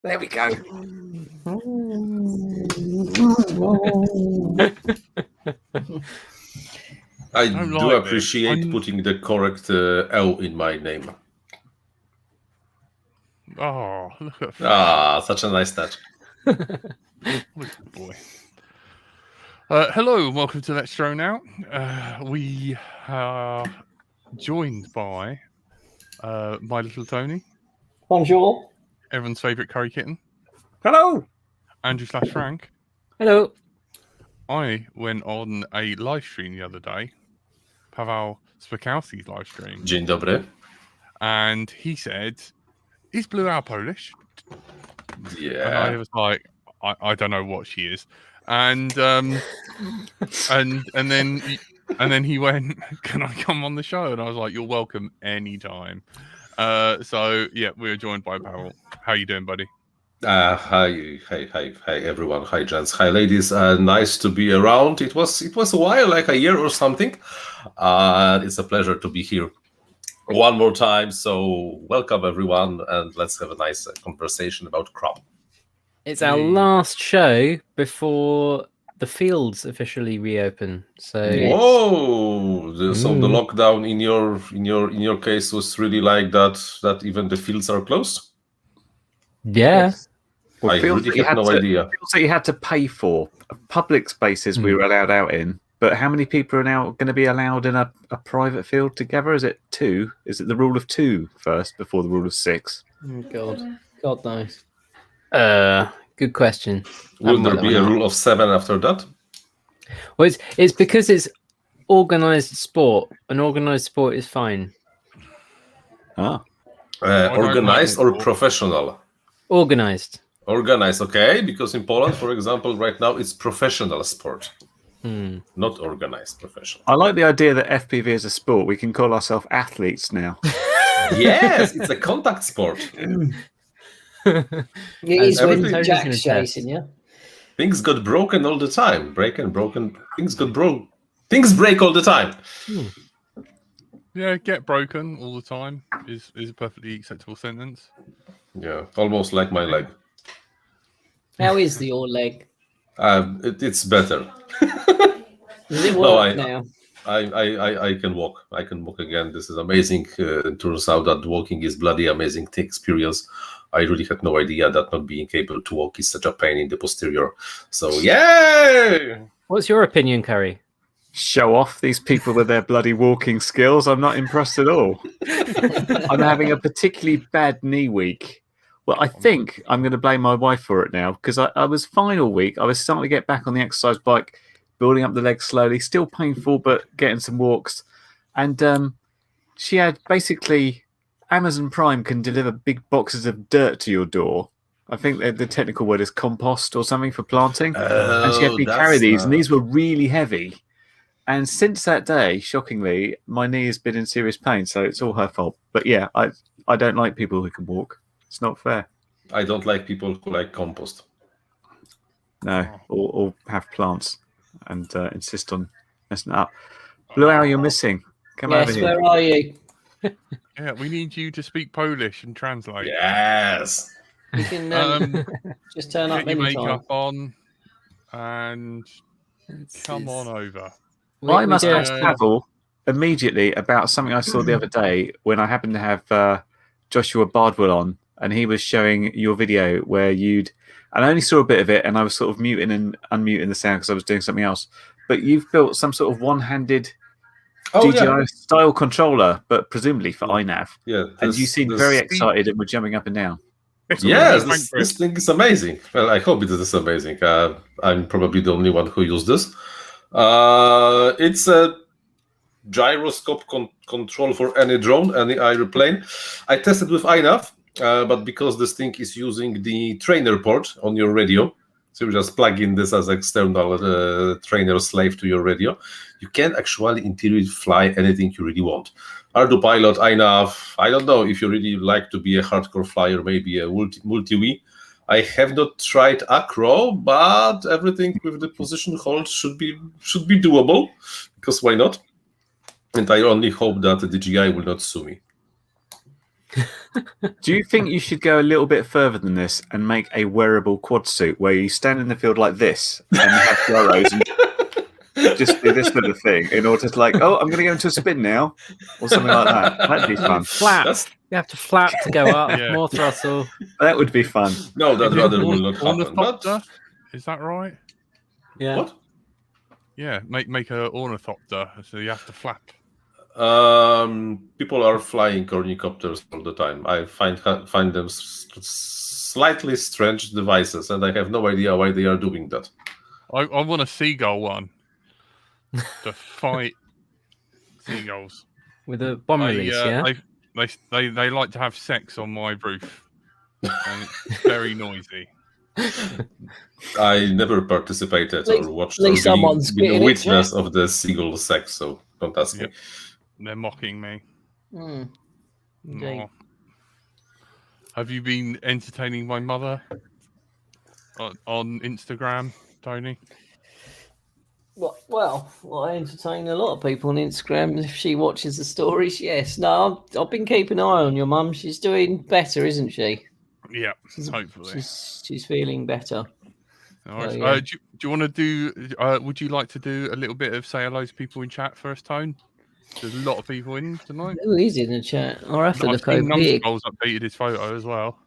There we go. I do appreciate putting the correct L in my name. Oh, look at such a nice touch. Good boy. Hello and welcome to Let's Drone Out. We are joined by My Little Tony. Bonjour. Everyone's favourite curry kitten. Hello. Andrew / Frank. Hello. I went on a live stream the other day. Paweł Spakowski's live stream. Dzień dobry. And he said, is Blue Owl Polish? Yeah. And I was like, I don't know what she is. And and then he went, can I come on the show? And I was like, you're welcome anytime. So yeah, we were joined by Paweł. How you doing, buddy? Hi everyone. Hi gents. Hi ladies. Nice to be around. It was a while, like a year or something. It's a pleasure to be here one more time. So welcome everyone, and let's have a nice conversation about crop. It's our last show before the fields officially reopen. So whoa! So the lockdown in your case was really like that. That even the fields are closed. Yeah. Yes. Well, I really had no idea. Feels like you had to pay for public spaces we were allowed out in. But how many people are now going to be allowed in a private field together? Is it 2? Is it the rule of 2 first before the rule of 6? Oh, God knows. Good question. Will there be a rule of 7 after that? Well, it's because it's organized sport. An organized sport is fine. Organized or professional? Organized. Organized, okay. Because in Poland, for example, right now it's professional sport. Not organized professional. I like the idea that FPV is a sport. We can call ourselves athletes now. Yes, it's a contact sport. It is when Jack's chasing you. Things got broken all the time. Broken. Things got broke. Things break all the time. Yeah, get broken all the time is a perfectly acceptable sentence. Yeah, almost like my leg. How is your leg? It's better. Does it work now? I can walk. I can walk again. This is amazing. It turns out that walking is bloody amazing experience. I really had no idea that not being able to walk is such a pain in the posterior. So, yay! What's your opinion, Curry? Show off these people with their bloody walking skills. I'm not impressed at all. I'm having a particularly bad knee week. Well, I think I'm going to blame my wife for it now, because I was fine all week. I was starting to get back on the exercise bike, building up the legs slowly, still painful, but getting some walks. And she had basically Amazon Prime can deliver big boxes of dirt to your door. I think the technical word is compost or something for planting. And she had me carry these, and these were really heavy. And since that day, shockingly, my knee has been in serious pain, so it's all her fault. But yeah, I don't like people who can walk. It's not fair. I don't like people who like compost. No, or have plants and insist on messing it up. Blue Owl, you're missing. Come over here. Where are you? Yeah, we need you to speak Polish and translate. Yes. You can just turn up Get your anytime. makeup on and come on over. I must ask Paweł immediately about something I saw the other day when I happened to have Joshua Bardwell on, and he was showing your video where and I only saw a bit of it, and I was sort of muting and unmuting the sound because I was doing something else. But you've built some sort of one-handed DJI style controller, but presumably for iNav. Yeah, and you seemed very excited and were jumping up and down. Yes, this thing is amazing. Well, I hope it is amazing. I'm probably the only one who used this. It's a gyroscope control for any drone, any airplane. I tested with iNav, but because this thing is using the trainer port on your radio, so you just plug in this as external trainer slave to your radio, you can actually in theory fly anything you really want. Ardupilot, iNav, I don't know if you really like to be a hardcore flyer, maybe a multi-wii. I have not tried acro, but everything with the position hold should be doable, because why not? And I only hope that the DJI will not sue me. Do you think you should go a little bit further than this and make a wearable quad suit where you stand in the field like this and have gyros and just do this sort of thing in order to I'm going to go into a spin now or something like that? That'd be fun. Flap. You have to flap to go up. Yeah. More throttle. That would be fun. No, that rather will not happen. Ornithopter? Is that right? Yeah. What? Yeah, make a ornithopter, so you have to flap. People are flying ornithopters all the time. I find them slightly strange devices, and I have no idea why they are doing that. I want a seagull one to fight seagulls. With a bomb release, yeah? They like to have sex on my roof, and it's very noisy. I never participated or watched or been a witness of the seagull sex, so don't ask me. They're mocking me. Mm. Oh. Have you been entertaining my mother on Instagram, Tony? Well, I entertain a lot of people on Instagram. If she watches the stories, yes. No, I've been keeping an eye on your mum. She's doing better, isn't she? Yeah, hopefully. She's feeling better. All right. So, yeah. Do you want to do? Would you like to do a little bit of say hello to people in chat first, Tone? There's a lot of people in tonight. Who is in the chat? I'll have to I've look seen over here. Numbskull's updated his photo as well.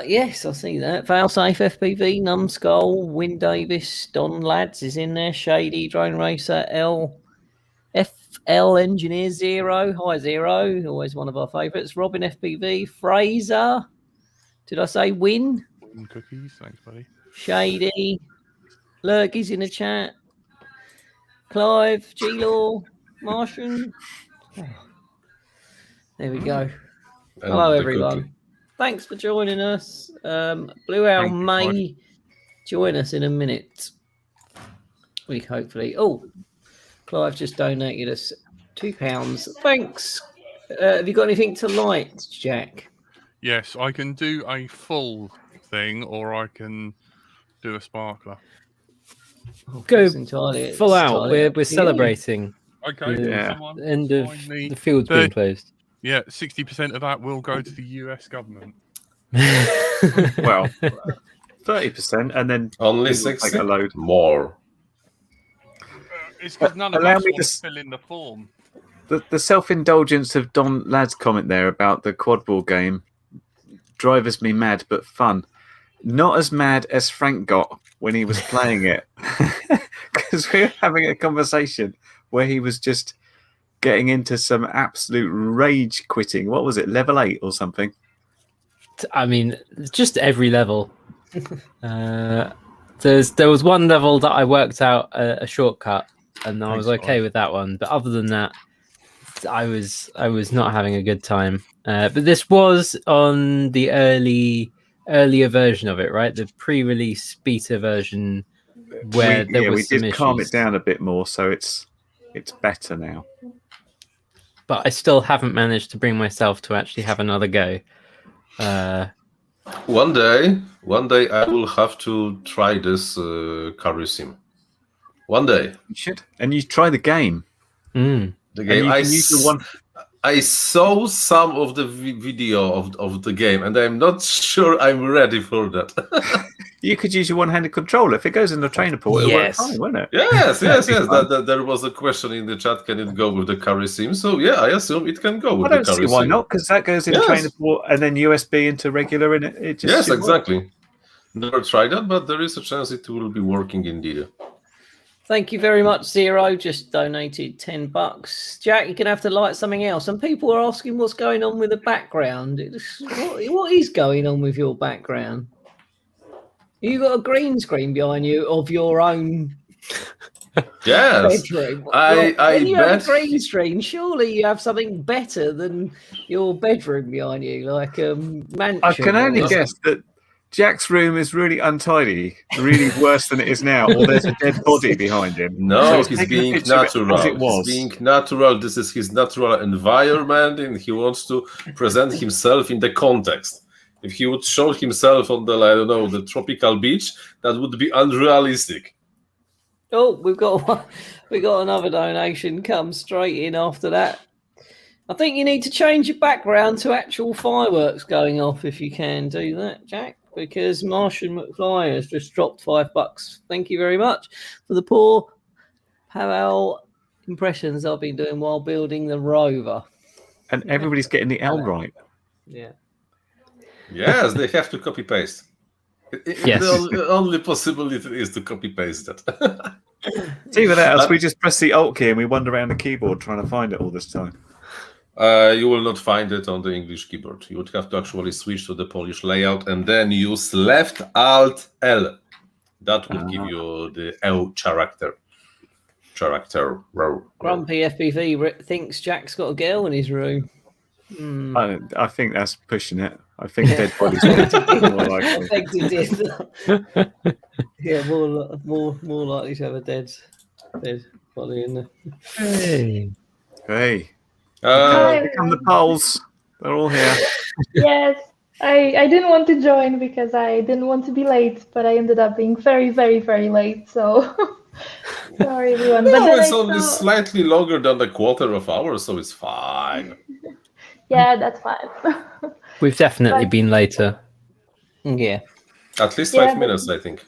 Yes, I see that. Failsafe FPV, Numbskull, Win Davis, Don Lads is in there. Shady, Drone Racer, FL Engineer Zero. Hi, Zero. Always one of our favourites. Robin FPV, Fraser. Did I say Win? Win cookies, thanks, buddy. Shady. Lurgy's in the chat. Clive, G-Law, Martian. Oh. There we go. Hello, everyone. Thanks for joining us. Blue Owl may join us in a minute. We hopefully. Oh, Clive just donated us £2. Thanks. Have you got anything to light, Jack? Yes, I can do a full thing, or I can do a sparkler. Go full out. We're celebrating. Okay. The end of the field's being closed. Yeah, 60% of that will go to the US government. Well, 30%, and then only 60 take a load more. It's because none of us want to fill in the form. The self-indulgence of Don Ladd's comment there about the quad ball game drives me mad, but fun. Not as mad as Frank got when he was playing it, because we were having a conversation where he was just getting into some absolute rage quitting. What was it, level 8 or something? I mean, just every level. There was one level that I worked out a shortcut, and I was okay with that one. But other than that, I was not having a good time. But this was on the earlier version of it, right? The pre-release beta version, where we did calm it down a bit more, so it's better now. But I still haven't managed to bring myself to actually have another go. One day I will have to try this carry sim. One day you should, and you try the game. The game. I saw some of the video of the game, and I'm not sure I'm ready for that. You could use your one-handed controller. If it goes in the trainer port, it'll work fine, won't it? Yes. There was a question in the chat, can it go with the carry sim? So, yeah, I assume it can go with the carry sim. I don't see why not, because that goes in the trainer port and then USB into regular, and it just... Yes, exactly. Work. Never tried that, but there is a chance it will be working indeed. Thank you very much, Zero. Just donated $10. Jack, you're going to have to light something else. And people are asking what's going on with the background. What is going on with your background? You got a green screen behind you of your own bedroom. When you have a green screen, surely you have something better than your bedroom behind you, like a mansion. I can only guess that Jack's room is really untidy, really worse than it is now, or there's a dead body behind him. No, so he's being natural. He's being natural. This is his natural environment, and he wants to present himself in the context. If he would show himself on the tropical beach, that would be unrealistic. Oh, we got another donation come straight in after that. I think you need to change your background to actual fireworks going off if you can do that, Jack, because Martian McFly has just dropped $5. Thank you very much for the poor Paweł impressions I've been doing while building the rover. And everybody's getting the L right. Yeah. Yes, they have to copy paste. Yes. The only possibility is to copy paste that. See, with that, we just press the Alt key and we wander around the keyboard trying to find it all this time. You will not find it on the English keyboard. You would have to actually switch to the Polish layout and then use left Alt L. That will give you the L character. Grumpy FPV thinks Jack's got a girl in his room. I think that's pushing it. I think dead bodies more likely. I think he did. Yeah, more likely to have a dead body in there. Hey. Hey, Uh, here come the Poles. They're all here. Yes, I didn't want to join because I didn't want to be late, but I ended up being very, very, very late. So sorry, everyone. But no, then it's I only saw- slightly longer than a quarter of hour, so it's fine. Yeah, that's fine. We've definitely been later. Yeah. At least Yeah, 5 minutes, I think.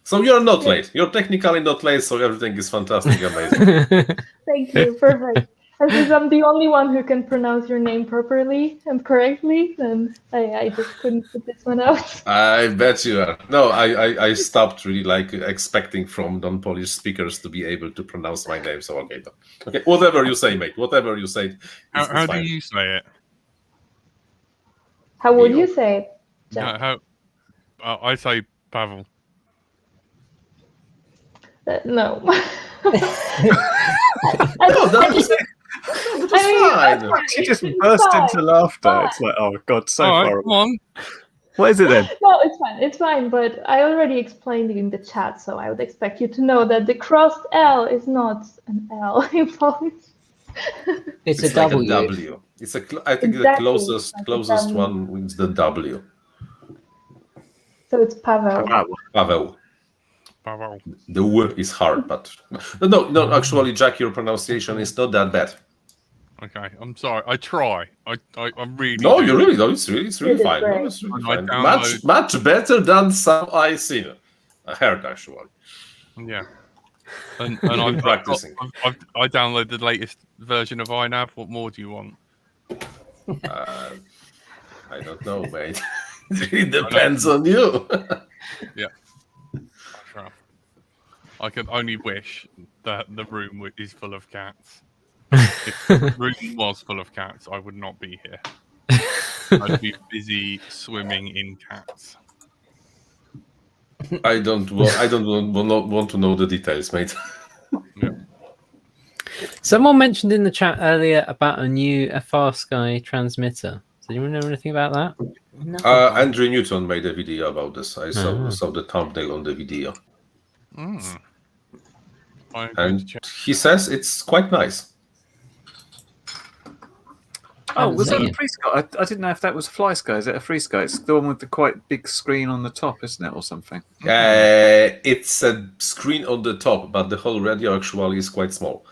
So you're not late. You're technically not late, so everything is fantastic, amazing. Thank you. Perfect. And since I'm the only one who can pronounce your name properly and correctly, then I just couldn't put this one out. I bet you are. No, I stopped really expecting from non-Polish speakers to be able to pronounce my name. So okay, whatever you say, mate. Whatever you say. How do you say it? How would Neil. you say it? No, Jack? I say Paweł. No. No, that was fine. She just burst into laughter. It's like, oh God, so All right, horrible. come on. What is it then? No, it's fine. It's fine. But I already explained it in the chat, so I would expect you to know that the crossed L is not an L in Polish. It's a like W. a W. It's I think Exactly, the like a closest W. one is the W. So it's Paweł. Wow. Paweł. Paweł. The W is hard, but no. Actually, Jack, your pronunciation is not that bad. Okay, I'm sorry. I try. I'm really. No, do. you really don't. It's really It is fine. No, great. it's really I fine. download- Much better than some I seen. I heard actually. Yeah. And You've been I've practicing. I downloaded the latest version of iNav. What more do you want? I don't know, mate. It depends on you. Sure. I can only wish that the room is full of cats. If the room was full of cats, I would not be here. I'd be busy swimming in cats. I don't want to know the details, mate. Someone mentioned in the chat earlier about a new FrSky transmitter. Do you know anything about that? No. Andrew Newton made a video about this. I saw the thumbnail on the video, Mm. I'm going to and check. he says it's quite nice. Oh, was that seen a it. free sky? I didn't know if that was Fly Sky. Is it a free sky? It's the one with the quite big screen on the top, isn't it, or something? It's a screen on the top, but the whole radio actually is quite small.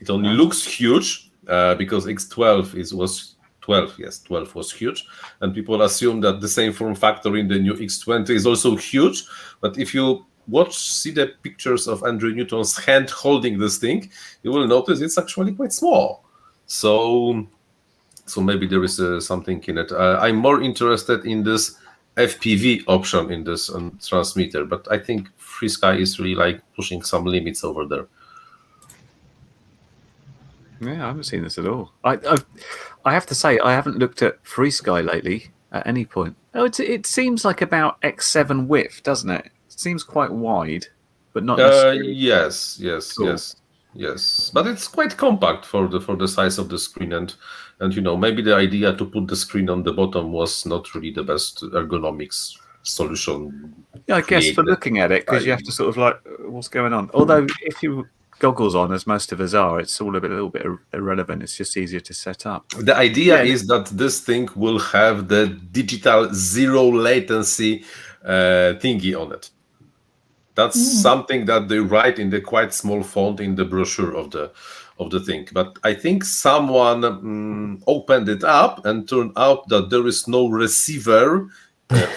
It only looks huge because X12 was 12. Yes, 12 was huge, and people assume that the same form factor in the new X20 is also huge. But if you see the pictures of Andrew Newton's hand holding this thing, you will notice it's actually quite small. So maybe there is something in it. I'm more interested in this FPV option in this transmitter, but I think FrSky is really pushing some limits over there. Yeah, I haven't seen this at all. I have to say, I haven't looked at FrSky lately at any point. Oh, it seems like about X7 width, doesn't it? It seems quite wide, but not necessarily. Yes, Cool. yes. But it's quite compact for the size of the screen, and maybe the idea to put the screen on the bottom was not really the best ergonomics solution. Yeah, I guess for created. looking at it, because you have to sort of what's going on. Although if you goggles on, as most of us are, it's all a little bit irrelevant. It's just easier to set up. The idea is that this thing will have the digital zero latency thingy on it. That's something that they write in the quite small font in the brochure of of the thing. But I think someone opened it up and turned out that there is no receiver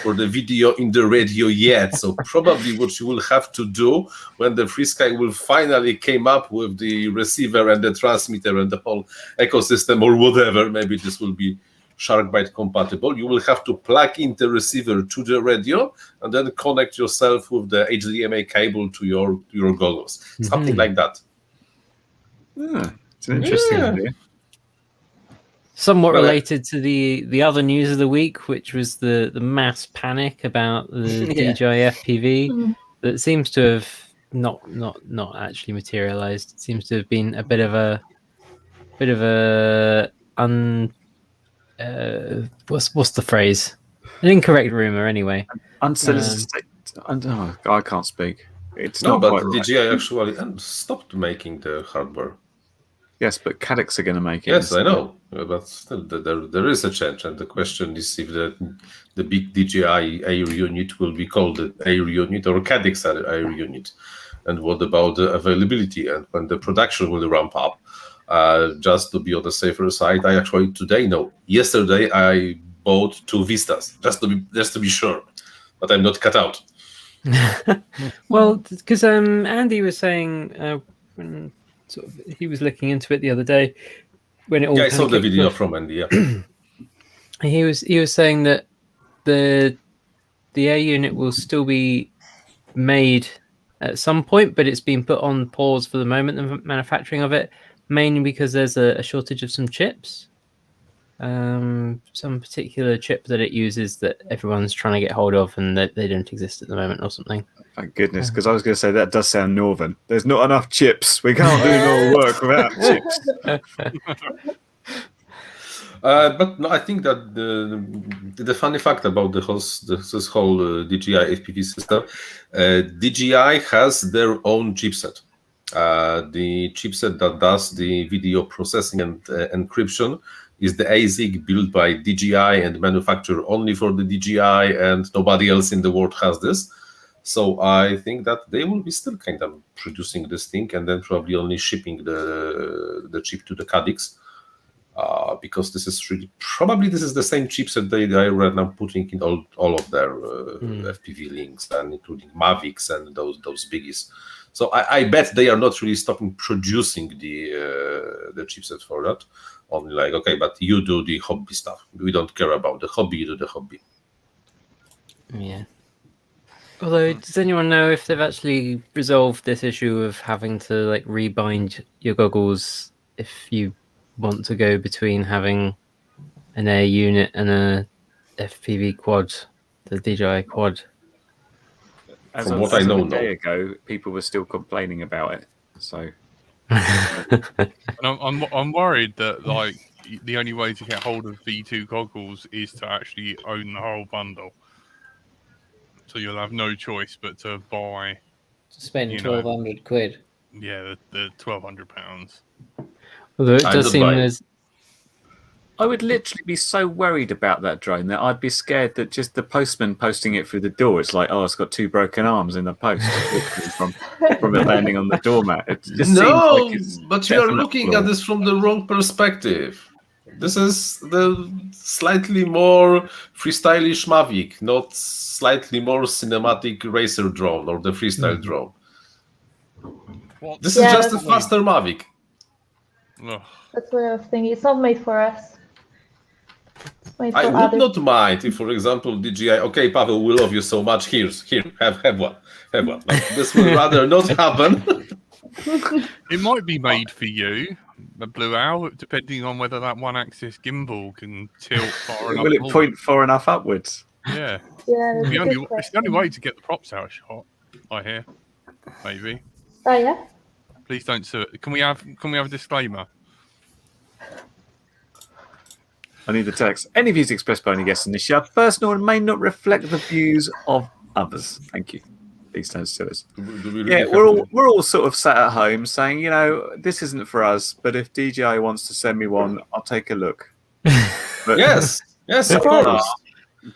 for the video in the radio yet. So probably what you will have to do when the FreeSky will finally came up with the receiver and the transmitter and the whole ecosystem or whatever, maybe this will be SharkBite compatible, you will have to plug in the receiver to the radio and then connect yourself with the HDMI cable to your goggles. Something like that. It's an interesting idea. Somewhat related to the other news of the week, which was the mass panic about the DJI FPV that seems to have not actually materialized. It seems to have been a bit of a what's the phrase? An incorrect rumor, anyway. Unsolicited. I can't speak. It's no, not but quite right. DJI actually stopped making the hardware. Yes, but Caddx are going to make it. Yes, I know, but still, there is a change, and the question is if the big DJI Air unit will be called the Air unit or Caddx Air unit, and what about the availability and when the production will ramp up? Just to be on the safer side, I actually yesterday I bought 2 Vistas just to be sure, but I'm not cut out. Well, because Andy was saying when he was looking into it the other day when it all. I saw the video from Andy. Yeah, he was saying that the Air unit will still be made at some point, but it's been put on pause for the moment, the manufacturing of it, mainly because there's a shortage of some chips. Some particular chip that it uses that everyone's trying to get hold of and that they don't exist at the moment or something. Thank goodness, because I was going to say that does sound northern. There's not enough chips. We can't do normal work without chips. But no, I think that the funny fact about this whole DJI FPV system, DJI has their own chipset. The chipset that does the video processing and encryption is the ASIC built by DJI and manufactured only for the DJI, and nobody else in the world has this. So I think that they will be still kind of producing this thing and then probably only shipping the chip to the Caddx, because this is the same chipset they are right now putting in all of their FPV links, and including Mavics and those biggies. So I bet they are not really stopping producing the chipset for that. Only like, okay, but you do the hobby stuff. We don't care about the hobby, you do the hobby. Yeah. Although, does anyone know if they've actually resolved this issue of having to rebind your goggles if you want to go between having an Air unit and a FPV quad, the DJI quad? From what I know, a day ago, people were still complaining about it. So, and I'm worried that the only way to get hold of V2 goggles is to actually own the whole bundle. So you'll have no choice but to buy. To spend 1,200 quid. Yeah, the £1,200. Although it does seem there's. I would literally be so worried about that drone that I'd be scared that just the postman posting it through the door, it's like, oh, it's got 2 broken arms in the post from it landing on the doormat. It just seems like it's but you are looking at this from the wrong perspective. This is the slightly more freestylish Mavic, not slightly more cinematic racer drone or the freestyle drone. This is just a faster Mavic. Ugh. That's what I was thinking. It's not made for us. I would not mind if, for example, DJI. Okay, Paweł, we love you so much. Here, have one. But this will rather not happen. It might be made for you, the Blue Owl, depending on whether that one-axis gimbal can tilt far enough. Will it point far enough upwards? Yeah. Yeah. It's the only way to get the props out of shot. I hear. Maybe. Oh yeah. Please don't sue it. Can we have a disclaimer? I need the text. Any views expressed by any guests in this show are personal and may not reflect the views of others. Thank you. Please don't sue us. We're all sort of sat at home saying, this isn't for us, but if DJI wants to send me one, I'll take a look. But, yes, of course.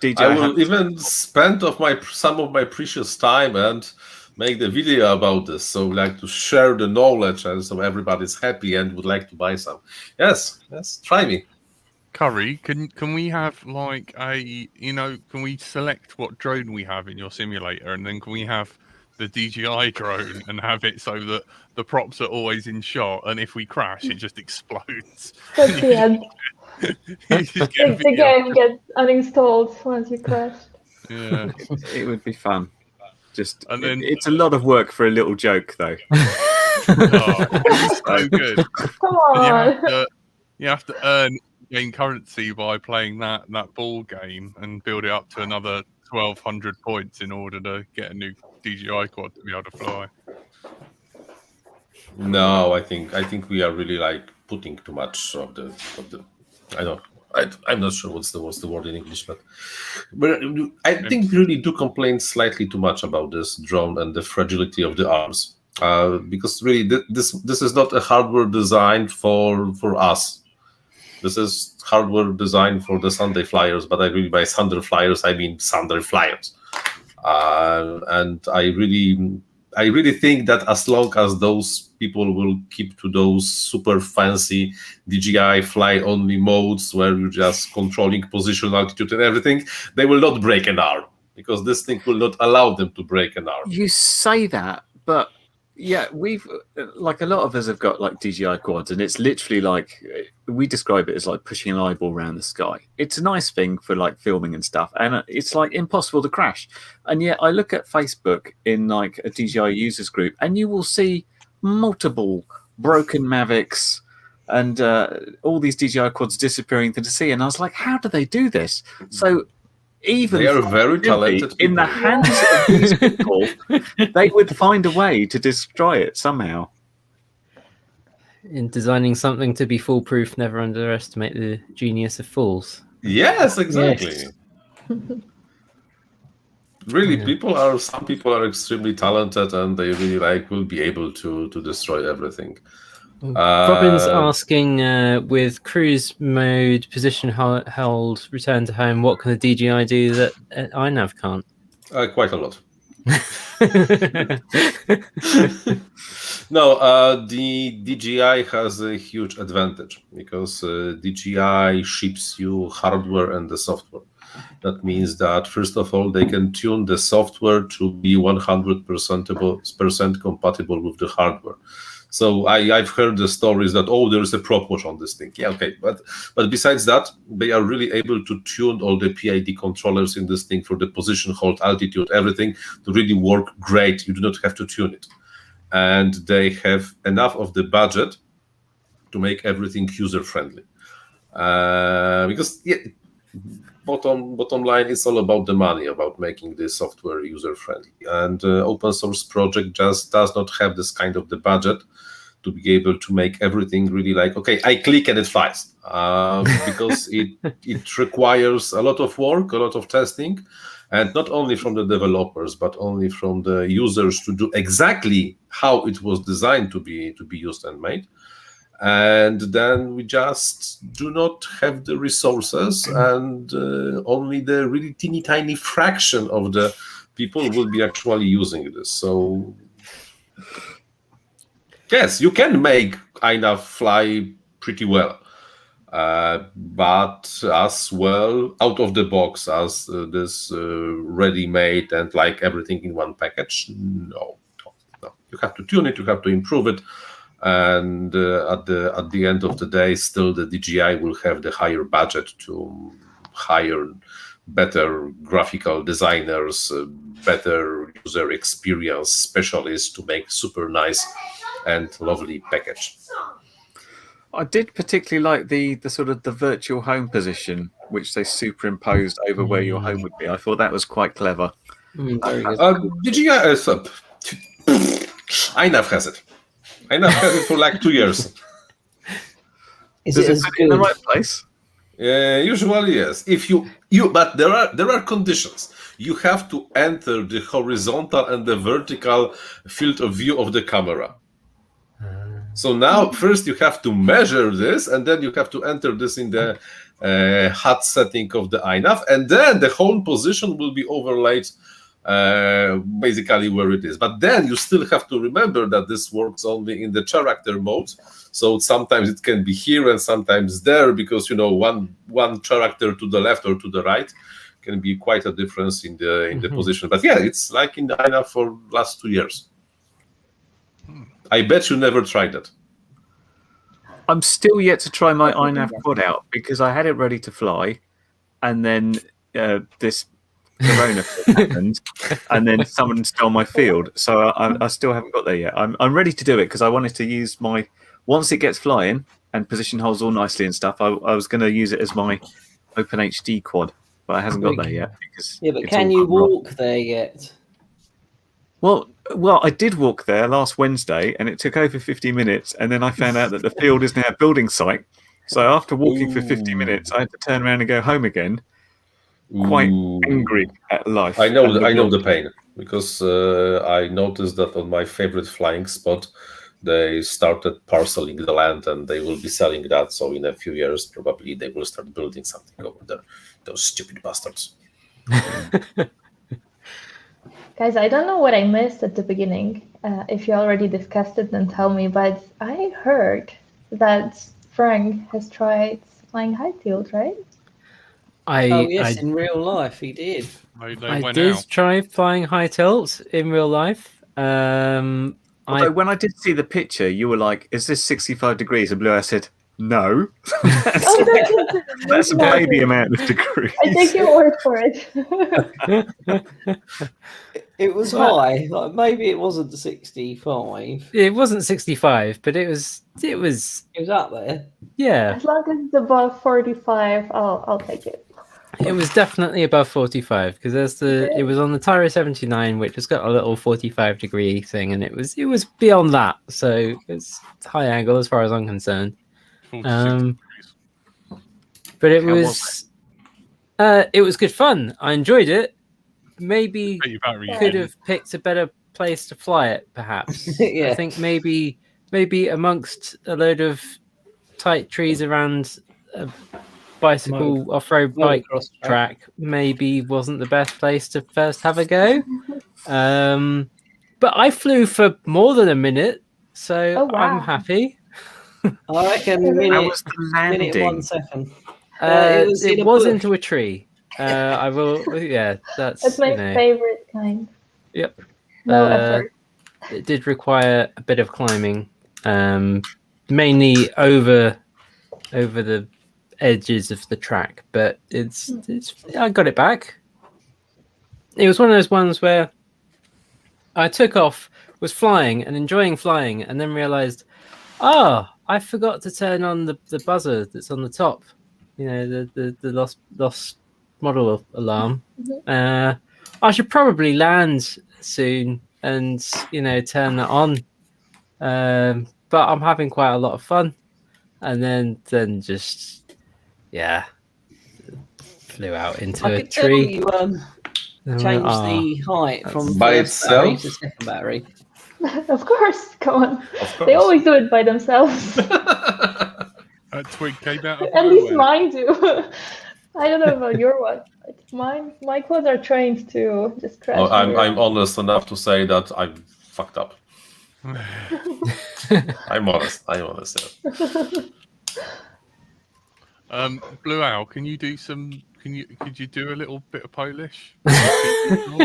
DJI I will even spend some of my precious time and make the video about this. So like to share the knowledge, and so everybody's happy and would like to buy some. Yes, try me. Curry, can we have like can we select what drone we have in your simulator, and then can we have the DJI drone and have it so that the props are always in shot, and if we crash, it just explodes. That's the end. You just get a The video. game gets uninstalled once you crash. Yeah. It would be fun. Just And then- it's a lot of work for a little joke, though. Oh, it's so good. Come on. You have to gain currency by playing that ball game and build it up to another 1,200 points in order to get a new DJI quad to be able to fly. No, I think we are really like putting too much of the. I'm not sure what's the word in English, but I think we really do complain slightly too much about this drone and the fragility of the arms, because really this is not a hardware designed for us. This is hardware designed for the Sunday flyers, but by Sunday flyers I mean Sunday flyers, and I really think that as long as those people will keep to those super fancy DJI fly-only modes where you're just controlling position, altitude, and everything, they will not break an arm, because this thing will not allow them to break an arm. You say that, but yeah, we've like a lot of us have got like DJI quads, and it's literally like we describe it as like pushing an eyeball around the sky. It's a nice thing for like filming and stuff, and it's like impossible to crash. And yet I look at Facebook in like a DJI users group, and you will see multiple broken Mavics and all these DJI quads disappearing into the sea. And I was like, how do they do this? So even they are very talented in the people. hands of these people, they would find a way to destroy it somehow. In designing something to be foolproof, never underestimate the genius of fools. Yes, exactly. Yes. Really, Yeah. some people are extremely talented, and they really will be able to destroy everything. Robin's asking, with cruise mode, position held, return to home, what can the DJI do that iNav can't? Quite a lot. No, the DJI has a huge advantage because DJI ships you hardware and the software. That means that first of all, they can tune the software to be 100% compatible with the hardware. So I've heard the stories that, there is a prop watch on this thing. Yeah, okay, but besides that, they are really able to tune all the PID controllers in this thing for the position, hold, altitude, everything to really work great. You do not have to tune it, and they have enough of the budget to make everything user friendly. Because bottom line, it's all about the money, about making the software user friendly, and open source project just does not have this kind of the budget to be able to make everything really like, okay, I click and it flies, because it requires a lot of work, a lot of testing, and not only from the developers but only from the users to do exactly how it was designed to be used and made. And then we just do not have the resources, and only the really teeny tiny fraction of the people will be actually using this. So yes, you can make iNav fly pretty well, but as well out of the box as this ready-made and like everything in one package, no. You have to tune it, you have to improve it. And at the end of the day, still the DJI will have the higher budget to hire better graphical designers, better user experience specialists to make super nice and lovely package. I did particularly like the sort of the virtual home position, which they superimposed over where your home would be. I thought that was quite clever. Very good. DJI is up. iNav has it. iNav has it for like 2 years. Is Does it it as fit in the good? right place? Usually yes. If you but there are conditions. You have to enter the horizontal and the vertical field of view of the camera. So now first you have to measure this, and then you have to enter this in the HUD setting of the iNav, and then the whole position will be overlaid basically where it is. But then you still have to remember that this works only in the character mode. So sometimes it can be here and sometimes there, because one character to the left or to the right can be quite a difference in the position. But yeah, it's like in the INAV for last 2 years. I bet you never tried it. I'm still yet to try my INAV quad out because I had it ready to fly, and then this corona happened, and then someone stole my field. So I still haven't got there yet. I'm ready to do it because I wanted to use once it gets flying and position holds all nicely and stuff. I was going to use it as my Open HD quad, but it hasn't got there yet. But can you walk there yet? Well, I did walk there last Wednesday, and it took over 50 minutes, and then I found out that the field is now a building site. So after walking for 50 minutes, I had to turn around and go home again. Quite angry at life. I know the pain, because I noticed that on my favorite flying spot, they started parceling the land, and they will be selling that. So in a few years, probably they will start building something over there. Those stupid bastards. Guys, I don't know what I missed at the beginning. If you already discussed it, then tell me. But I heard that Frank has tried flying high-tailed, right? In real life he did. I did try flying high tilts in real life. Although when I did see the picture, you were like, "Is this 65 degrees?" And Blue, I said, "No, that's a baby amount of degrees." I take your word for it. It was high. Like, maybe it wasn't 65. It wasn't 65, but it was up there. Yeah. As long as it's above 45, I'll take it. It was definitely above 45 because it was on the Tyro 79, which has got a little 45-degree thing, and it was beyond that. So it's high angle as far as I'm concerned. But it was good fun. I enjoyed it. Maybe could have picked a better place to fly it, perhaps. Yeah. I think maybe amongst a load of tight trees around a bicycle off-road bike track maybe wasn't the best place to first have a go. But I flew for more than a minute, so I'm happy. I reckon How was the landing? minute 1 second. It was into a tree. I will. Yeah, that's my favorite kind. Yep. No effort. It did require a bit of climbing, mainly over the edges of the track, but it's I got it back. It was one of those ones where I took off, was flying and enjoying flying, and then realized, I forgot to turn on the buzzer that's on the top. The lost model alarm. I should probably land soon and turn that on. But I'm having quite a lot of fun, and then just flew out into a tree. You changed the height from by first battery itself to second battery. Of course, come on. Of course. They always do it by themselves. Twig came out of At least nowhere. mine do. I don't know about your one. But my quads are trained to just crash. I'm honest enough to say that I'm fucked up. I'm honest. Yeah. Blue Owl, can you do some? Could you do a little bit of Polish? I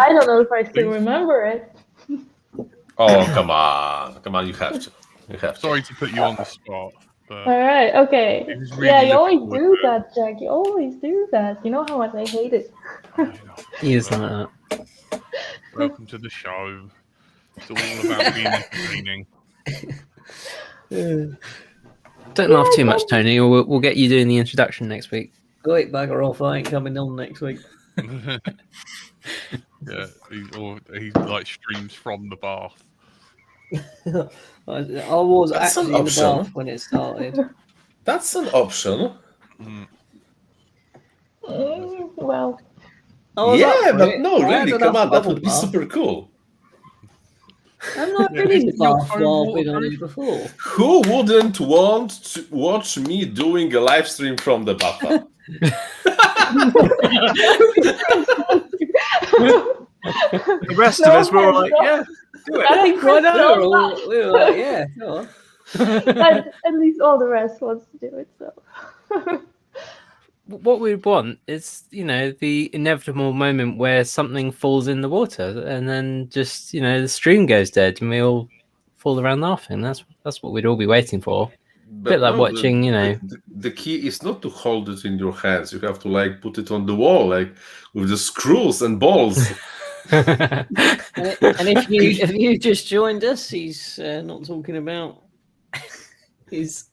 don't know if I still remember it. Oh, come on! You have to. Sorry to put you on the spot. But All right, okay. it was really Yeah, you always looking do forward that, Jack. You always do that. You know how much I hate it. to it. He is like that. Welcome to the show. It's all about being entertaining. Don't laugh too much, Tony, or we'll get you doing the introduction next week. Great bugger off! I ain't coming on next week. Yeah, he like streams from the bath. I was That's an actually in the option. bath when it started. That's an option. Well, I was up Yeah, for but it. no, I had really, enough come on, that bubble would be bath. super cool. I've not been in the bath while I've been on it before. Who wouldn't want to watch me doing a live stream from the bathtub? The rest of us were all like, yeah, do it. I think why not? No, We were like, yeah, go on. But at least all the rest wants to do it. So What we want is, the inevitable moment where something falls in the water, and then just, the stream goes dead, and we all fall around laughing. That's what we'd all be waiting for. But Bit like no, watching, the key is not to hold it in your hands. You have to like put it on the wall, like with the screws and balls. And if you just joined us, he's not talking about. He's,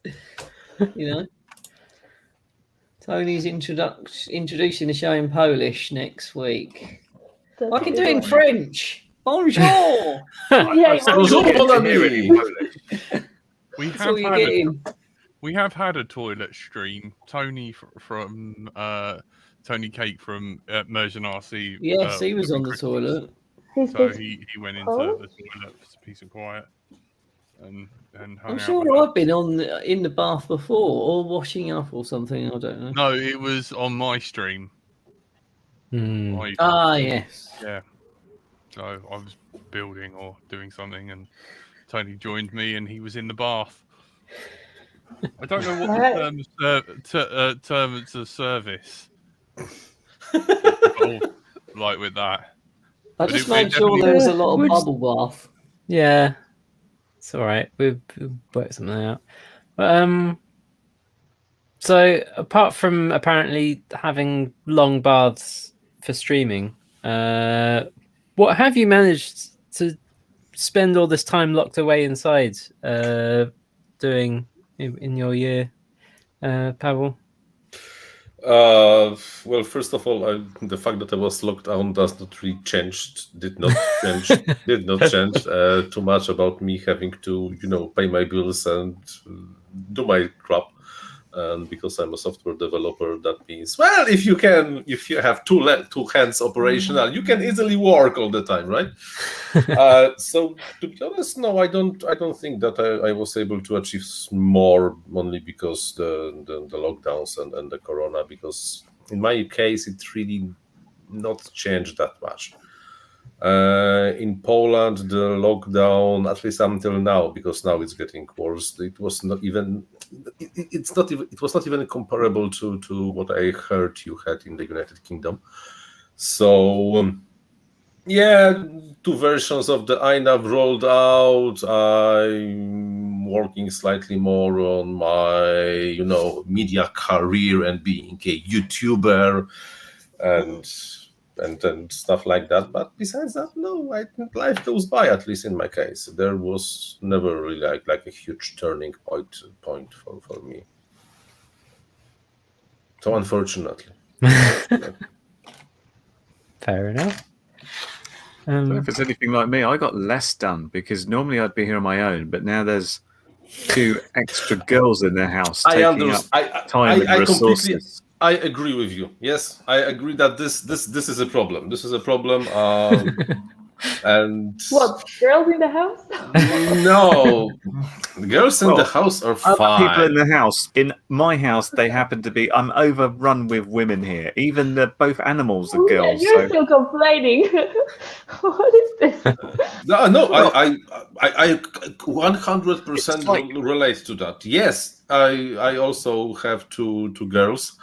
Tony's introducing the show in Polish next week. I can do it in French. Bonjour. Yeah, Bonjour, mon ami. We have had a toilet stream. Tony from Tony Cake from Immersion RC. Yes, he was on the toilet. So he went into the toilet for peace and quiet, and hung I'm out sure with I've been in the bath before, or washing up or something. I don't know. No, it was on my stream. Yes. Yeah. So I was building or doing something, and Tony joined me, and he was in the bath. I don't know what the terms of service like with that. I just made sure there was a lot of bubble bath. Yeah, it's all right. We've worked something out. But, so apart from apparently having long baths for streaming, what have you managed to spend all this time locked away inside doing in your year, Paweł? Well, first of all, the fact that I was locked down does not really did not change too much about me having to, pay my bills and do my crap. And because I'm a software developer, that means, well, if you have two hands operational, you can easily work all the time, right? So to be honest, no, I don't think that I was able to achieve more only because the lockdowns and the corona. Because in my case, it really not changed that much. In Poland, the lockdown, at least until now, because now it's getting worse, it was not even comparable to what I heard you had in the United Kingdom. So yeah, 2 versions of the INAV rolled out. I'm working slightly more on my media career and being a YouTuber and stuff like that. But besides that, no, I think life goes by, at least in my case. There was never really like a huge turning point for me. So unfortunately. Fair enough. I don't know if it's anything like me. I got less done because normally I'd be here on my own, but now there's 2 extra girls in the house taking up time and resources. I agree with you. Yes, I agree that this is a problem. This is a problem. And what, girls in the house? No, the girls in the house are fine. People in the house. In my house, they happen to be. I'm overrun with women here. Even both animals are girls. You're still complaining. What is this? No, I 100% relate to that. Yes, I also have two girls.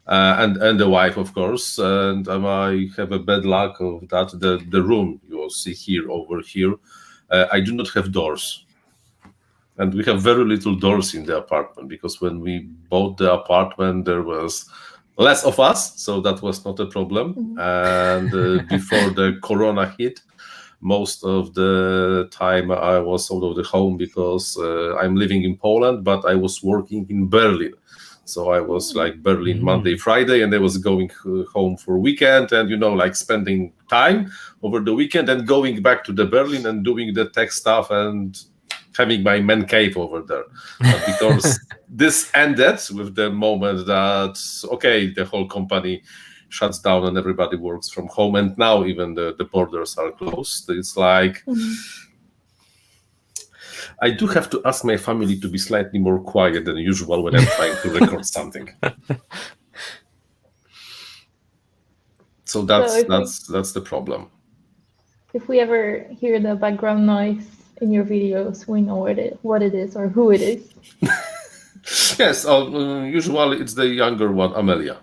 And the wife, of course, and I have a bad luck of that. The room you will see over here, I do not have doors, and we have very little doors in the apartment because when we bought the apartment, there was less of us, so that was not a problem. And before the corona hit, most of the time I was out of the home because I'm living in Poland, but I was working in Berlin. So I was like Berlin Monday, Friday, and I was going home for weekend and, like spending time over the weekend and going back to the Berlin and doing the tech stuff and having my man cave over there. Because this ended with the moment that, okay, the whole company shuts down and everybody works from home. And now even the borders are closed. It's like... I do have to ask my family to be slightly more quiet than usual when I'm trying to record something. So that's the problem. If we ever hear the background noise in your videos, we know what it is or who it is. Yes, usually it's the younger one, Amelia.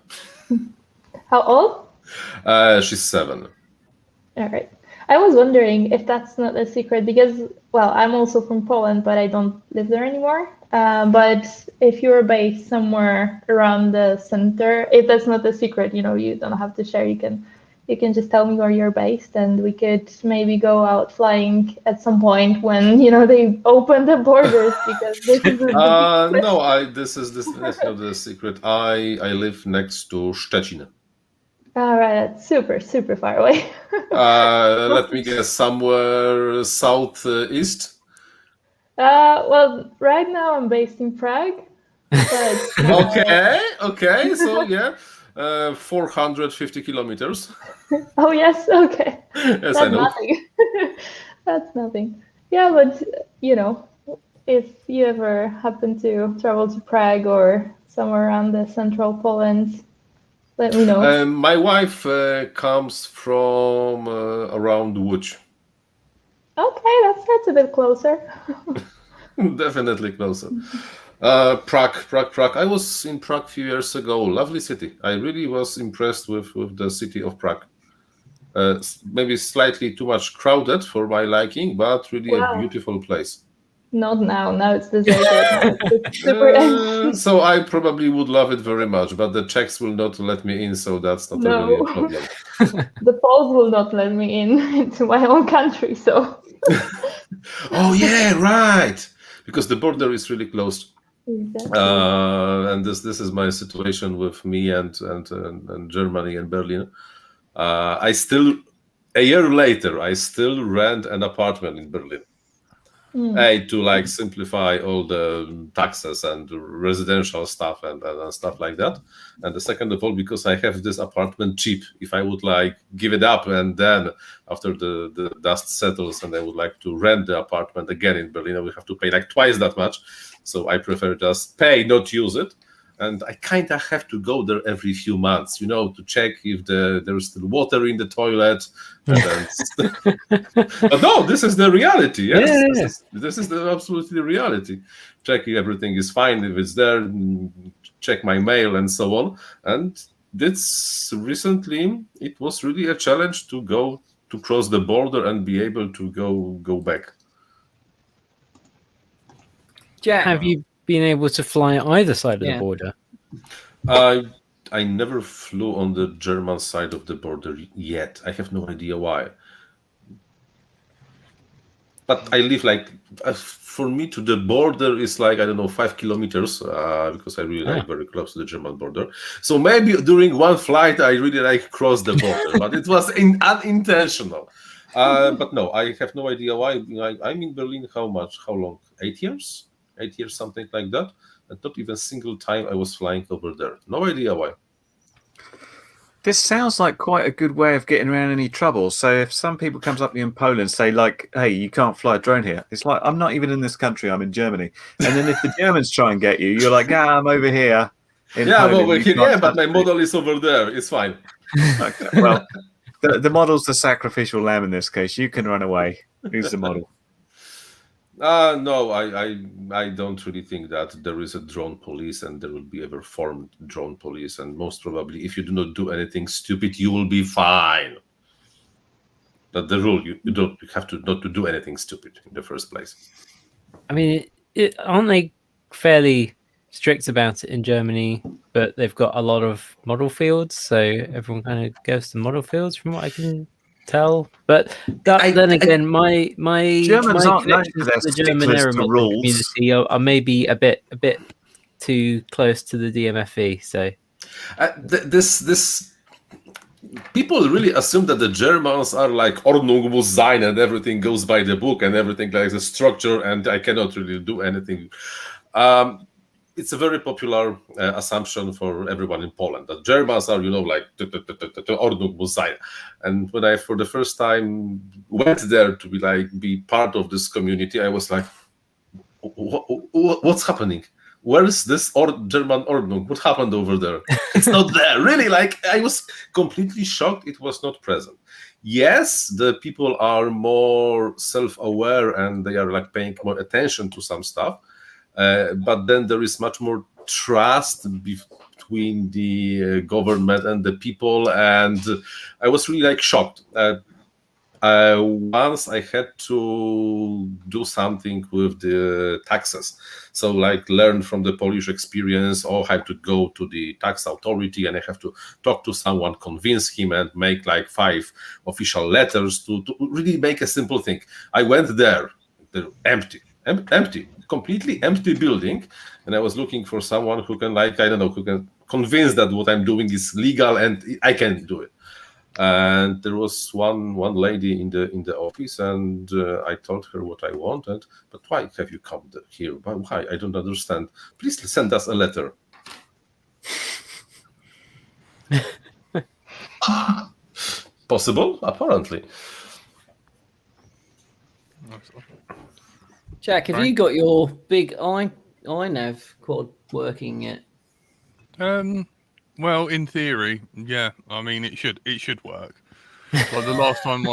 How old? She's 7. All right. I was wondering if that's not a secret because, well, I'm also from Poland, but I don't live there anymore. But if you're based somewhere around the center, if that's not a secret, you don't have to share. You can just tell me where you're based, and we could maybe go out flying at some point when they open the borders, because this is this is not the secret. I live next to Szczecin. All right, that's super, super far away. Let me guess, somewhere southeast. Well, right now I'm based in Prague. But, Okay. So yeah, 450 kilometers. Oh yes, okay. Yes, That's I know. nothing. That's nothing. Yeah, but if you ever happen to travel to Prague or somewhere around the central Poland, let me know. My wife comes from around Łódź. Okay, that's a bit closer. Definitely closer. Prague. I was in Prague a few years ago. Lovely city. I really was impressed with the city of Prague. Maybe slightly too much crowded for my liking, but really a beautiful place. Not now. Now it's deserted. It's super empty. So I probably would love it very much, but the Czechs will not let me in, so that's not really a problem. The Poles will not let me in into my own country, so. Oh yeah, right. Because the border is really closed. Exactly. And this is my situation with me and Germany and Berlin. A year later, I still rent an apartment in Berlin. To simplify all the taxes and residential stuff and stuff like that. And the second of all, because I have this apartment cheap. If I would give it up and then after the dust settles and I would like to rent the apartment again in Berlin, I would have to pay twice that much. So I prefer just pay, not use it. And I kind of have to go there every few months, to check if there's still water in the toilet. But no, this is the reality. Yes, yeah. This is the absolutely reality. Check if everything is fine, if it's there. Check my mail and so on. And this recently, it was really a challenge to cross the border and be able to go back. Jack, have you been able to fly either side of the border? I never flew on the German side of the border yet. I have no idea why. But I live for me to the border is 5 kilometers because I really very close to the German border. So maybe during one flight I really crossed the border, but it was unintentional. But no, I have no idea why. I'm in Berlin. How long? 8 years? 8 years, something like that. And not even a single time I was flying over there. No idea why. This sounds like quite a good way of getting around any trouble. So if some people comes up to you in Poland, say hey, you can't fly a drone here. It's like, I'm not even in this country. I'm in Germany. And then if the Germans try and get you, you're like, I'm over here. Poland, but my model is over there. It's fine. Okay, well, the model's the sacrificial lamb in this case. You can run away. Who's the model? No, I don't really think that there is a drone police and there will be ever formed drone police. And most probably, if you do not do anything stupid, you will be fine. That's the rule. You have to not to do anything stupid in the first place. I mean, aren't they fairly strict about it in Germany? But they've got a lot of model fields, so everyone kind of goes to model fields, from what I can tell. But then again, my Germans aren't known connections for to the German aeromodelling community are maybe a bit too close to the DMFE. So this people really assume that the Germans are like Ordnung muss sein and everything goes by the book and everything like the structure and I cannot really do anything. It's a very popular assumption for everyone in Poland that Germans are, Ordnung muss sein. And when I, for the first time, went there to be part of this community, I was like, what's happening? where is this German Ordnung? What happened over there? It's not there. Really, like I was completely shocked. It was not present. Yes, the people are more self-aware and they are like paying more attention to some stuff. But then there is much more trust between the government and the people, and I was really like shocked. Once I had to do something with the taxes, so like learn from the Polish experience, or have to go to the tax authority and I have to talk to someone, convince him, and make like 5 official letters to really make a simple thing. I went there, they're empty, completely empty building, and I was looking for someone who can, like, I don't know, who can convince that what I'm doing is legal and I can do it. And there was one lady in the office, and I told her what I wanted. But why have you come here? Why? I don't understand. Please send us a letter. Possible? Apparently. Jack, have you got your big iNav quad working yet? Well, in theory, yeah. I mean, it should work. Like the last time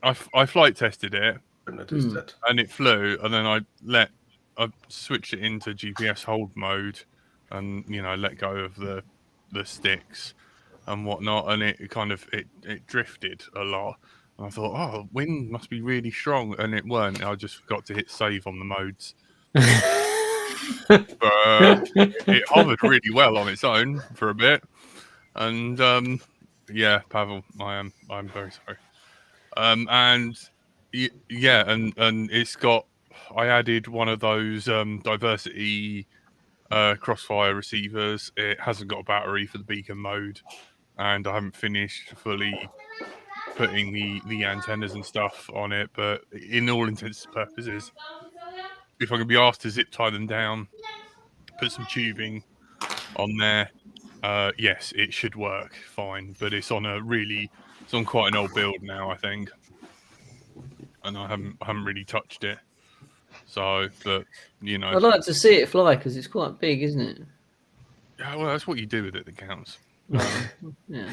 I flight tested it, and it flew, and then I switched it into GPS hold mode, and let go of the sticks and whatnot, and it kind of it drifted a lot. And I thought, oh, wind must be really strong, and it weren't. I just forgot to hit save on the modes. But it hovered really well on its own for a bit, and yeah, Paweł, I'm very sorry. And yeah, and it's got. I added one of those diversity crossfire receivers. It hasn't got a battery for the beacon mode, and I haven't finished fully putting the antennas and stuff on it. But in all intents and purposes, if I can be asked to zip tie them down, put some tubing on there, yes, it should work fine. But it's on quite an old build now, I think, and I haven't really touched it. So, but I'd like to see it fly because it's quite big, isn't it? Yeah, well, that's what you do with it that counts. Yeah.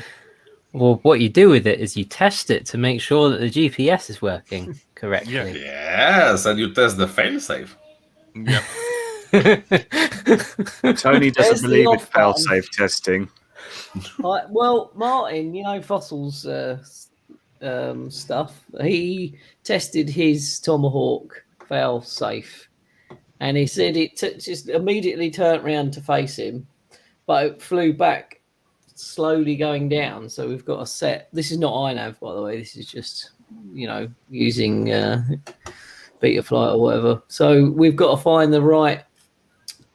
Well, what you do with it is you test it to make sure that the GPS is working correctly. Yeah. Yes, and you test the failsafe. Yeah. Tony doesn't There's the believe in off button. fail-safe testing. Well, Martin, Fossil's stuff. He tested his Tomahawk fail safe, and he said it just immediately turned around to face him, but it flew back slowly going down. So we've got a set. This is not iNav, by the way. This is just using Beta Flight or whatever. So we've got to find the right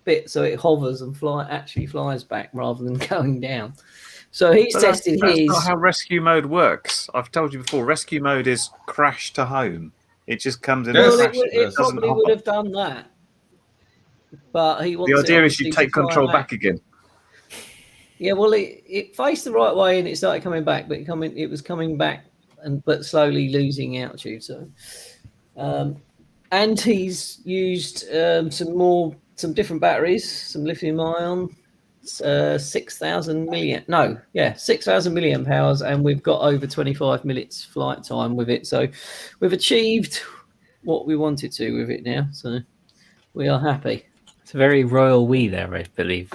bit so it hovers and actually flies back rather than going down. So he's tested his. That's not how rescue mode works. I've told you before. Rescue mode is crash to home. It just comes in. Yes. Well, and it probably would have done that, but he wants. The idea is obviously you take to fly control back again. Yeah, well, it faced the right way and it started coming back, but it was coming back but slowly losing altitude. So, and he's used some different batteries, some lithium ion, 6,000 milliamp. No, yeah, 6,000 milliamp hours, and we've got over 25 minutes flight time with it. So, we've achieved what we wanted to with it now. So, we are happy. It's a very royal we there, I believe.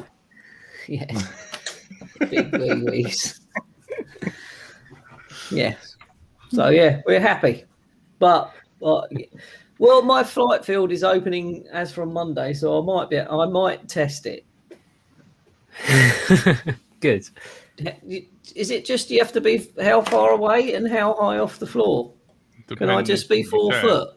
Yeah. Big wee-wees. Yes. So yeah, we're happy. But well, my flight field is opening as from Monday, so I might test it. Good. Is it just you have to be how far away and how high off the floor? Can I just be 4 foot?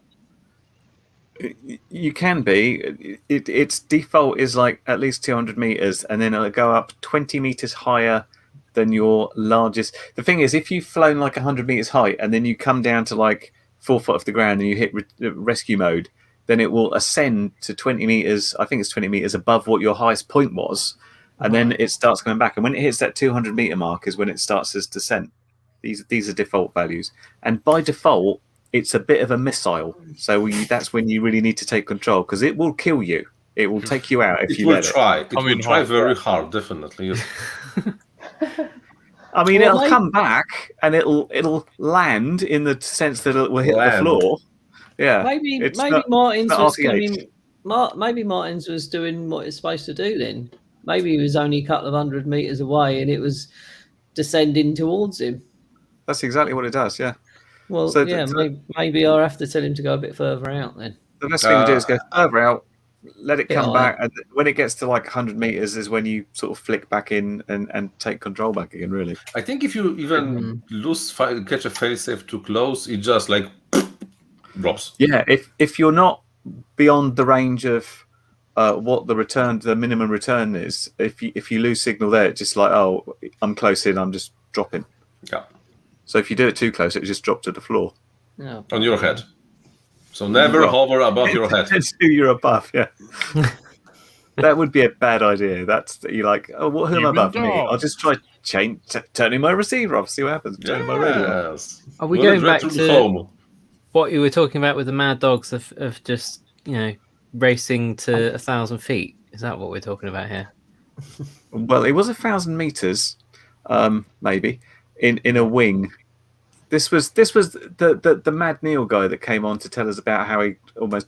You can be. Its default is like at least 200 meters, and then it'll go up 20 meters higher than your largest. The thing is, if you've flown like 100 meters high and then you come down to like 4 foot off the ground and you hit rescue mode, then it will ascend to 20 meters. I think it's 20 meters above what your highest point was, and then it starts coming back. And when it hits that 200 meter mark is when it starts its descent. These are default values, and by default, it's a bit of a missile. So that's when you really need to take control because it will kill you. It will take you out if It you will let try. It I mean, will try hard, very hard, definitely. Yes. I mean, Well, it'll come back and it'll land in the sense that it will hit the floor. Yeah, Maybe it's maybe not- Martin's not was RTH. coming. Maybe Martin's was doing what it's supposed to do. Then maybe he was only a couple of 100 meters away, and it was descending towards him. That's exactly what it does. Yeah. Well, So yeah, maybe I'll have to tell him to go a bit further out then. The best thing to do is go further out, let it Bit come higher. back, and when it gets to like 100 meters is when you sort of flick back in and take control back again. Really. I think if you even catch a failsafe too close, it just like drops. Yeah. If you're not beyond the range of what the minimum return is, if you lose signal there, it's just like, oh, I'm close in, I'm just dropping. Yeah. So if you do it too close, it just drops to the floor. No. On your head. So never hover above your head. It's who you're above. Yeah. That would be a bad idea. You're like, oh, who am You I above will me? die. I'll just try turning my receiver off, see what happens. Turning my radio off. Yes. Are we Bullet going back return to home. what you were talking about with the mad dogs of just, racing to 1,000 feet? Is that what we're talking about here? Well, it was 1,000 meters, maybe, in a wing. This was the Mad Neil guy that came on to tell us about how he almost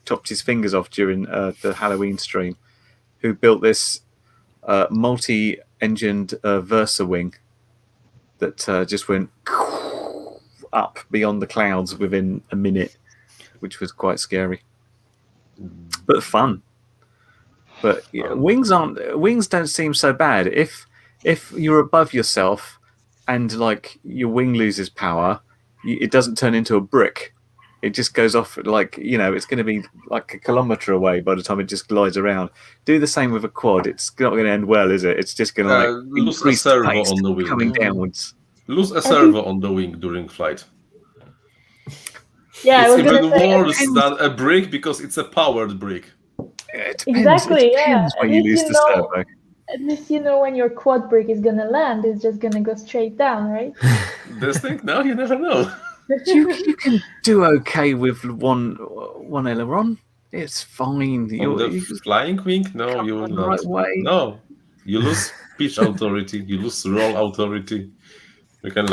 chopped his fingers off during the Halloween stream, who built this multi-engined Versa wing that just went up beyond the clouds within a minute, which was quite scary, but fun. But yeah, wings don't seem so bad if you're above yourself and like your wing loses power, it doesn't turn into a brick. It just goes off like, it's going to be like a kilometre away by the time it just glides around. Do the same with a quad. It's not going to end well, is it? It's just going to lose a increase the servo pace on the wing. coming downwards. Lose a servo on the wing during flight. Yeah, I It's was even gonna say, worse than a brick because it's a powered brick. It depends. Exactly, It depends yeah. when At you least lose you the know- servo. at least you know when your quad brick is gonna land. It's just gonna go straight down, right? This thing? No, you never know. You can do okay with one aileron. It's fine. On the flying wing? No, you will the not. right way. No, you lose pitch authority. You lose roll authority. You can